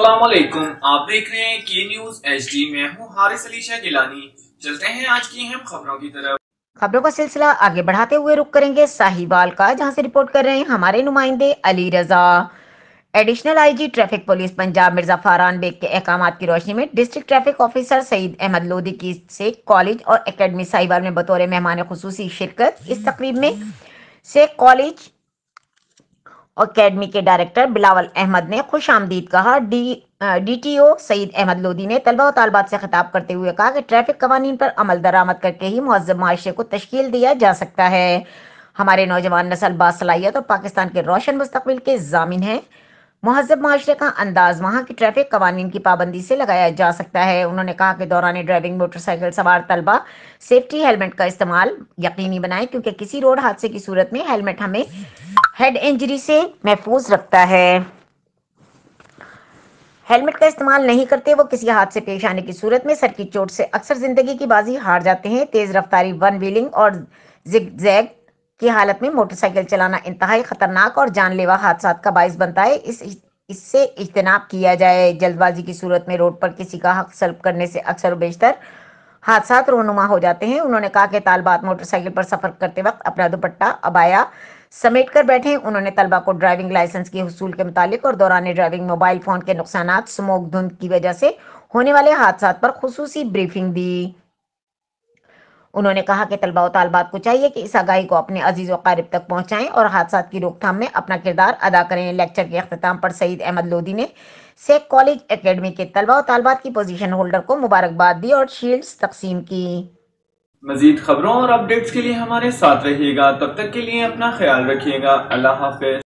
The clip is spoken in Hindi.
अस्सलामुअलैकुम, आप देख रहे हैं के न्यूज HD। मैं हूं हारिस अली शाह गिलानी। चलते हैं आज की अहम खबरों की तरफ। खबरों का सिलसिला आगे बढ़ाते हुए रुक करेंगे साहिवाल का, जहां से रिपोर्ट कर रहे हैं हमारे नुमाइंदे Ali Raza. Additional IG traffic police Punjab Mirza Faran Baig के अहकामात की रोशनी में district traffic officer Saeed Ahmed Lodhi की से कॉलेज और एकेडमी साहिवाल में बतौर मेहमान खुसूसी शिरकत। इस तकरीब में से कॉलेज अकेडमी के डायरेक्टर बिलावल अहमद ने खुश आमदीद कहा। DTO सईद अहमद लोधी ने तलबा और तालबात से खिताब करते हुए कहा कि ट्रैफिक कवानीन पर अमल दरामद करके ही मुहज़्ज़ब माशरे को तश्कील दिया जा सकता है। हमारे नौजवान नस्ल बासलाहियत और पाकिस्तान के रोशन मुस्तकबिल के जामिन है। मुहज़्ज़ब माशरे का अंदाज वहाँ की ट्रैफिक कवानीन की पाबंदी से लगाया जा सकता है। उन्होंने कहा कि दौरान ड्राइविंग मोटरसाइकिल सवार तलबा सेफ्टी हेलमेट का इस्तेमाल यकीनी बनाएं, क्योंकि किसी रोड हादसे की सूरत में हेलमेट हमें हेड इंजरी से महफूज रखता है। हेलमेट का इस्तेमाल नहीं करते वो किसी हादसे पेश आने की सूरत में सर की चोट से अक्सर जिंदगी की बाजी हार जाते हैं। तेज रफ्तारी, वन व्हीलिंग और जिगजैग की हालत में मोटरसाइकिल चलाना इंतहाई खतरनाक और जानलेवा हादसात का बाइस बनता है। इससे इज्तनाब किया जाए। जल्दबाजी की सूरत में रोड पर किसी का हक सल्ब करने से अक्सर बेशतर हादसात रोनुमा हो जाते हैं। उन्होंने कहा कि तालबात मोटरसाइकिल पर सफर करते वक्त अपना दुपट्टा अबाया समेट कर बैठे। उन्होंने तलबा को ड्राइविंग लाइसेंस के हुसूल के मुतालिक और दौरान ड्राइविंग मोबाइल फोन के नुकसानात, स्मोक, धुंध की वजह से होने वाले हादसात पर खुसूसी ब्रीफिंग दी। उन्होंने कहा कि तलबा और तालबात को चाहिए कि इस आगाही को अपने अजीज व क़ारिब तक पहुंचाएं और हादसात की रोकथाम में अपना किरदार अदा करें। लेक्चर के अख्ताम पर सईद अहमद लोधी ने सेक कॉलेज एकेडमी के तलबा और तालबात की पोजीशन होल्डर को मुबारकबाद दी और शील्ड्स तकसीम की। मजीद खबरों और अपडेट्स के लिए हमारे साथ रहिएगा। तब तक के लिए अपना ख्याल रखिएगा। अल्लाह हाफिज।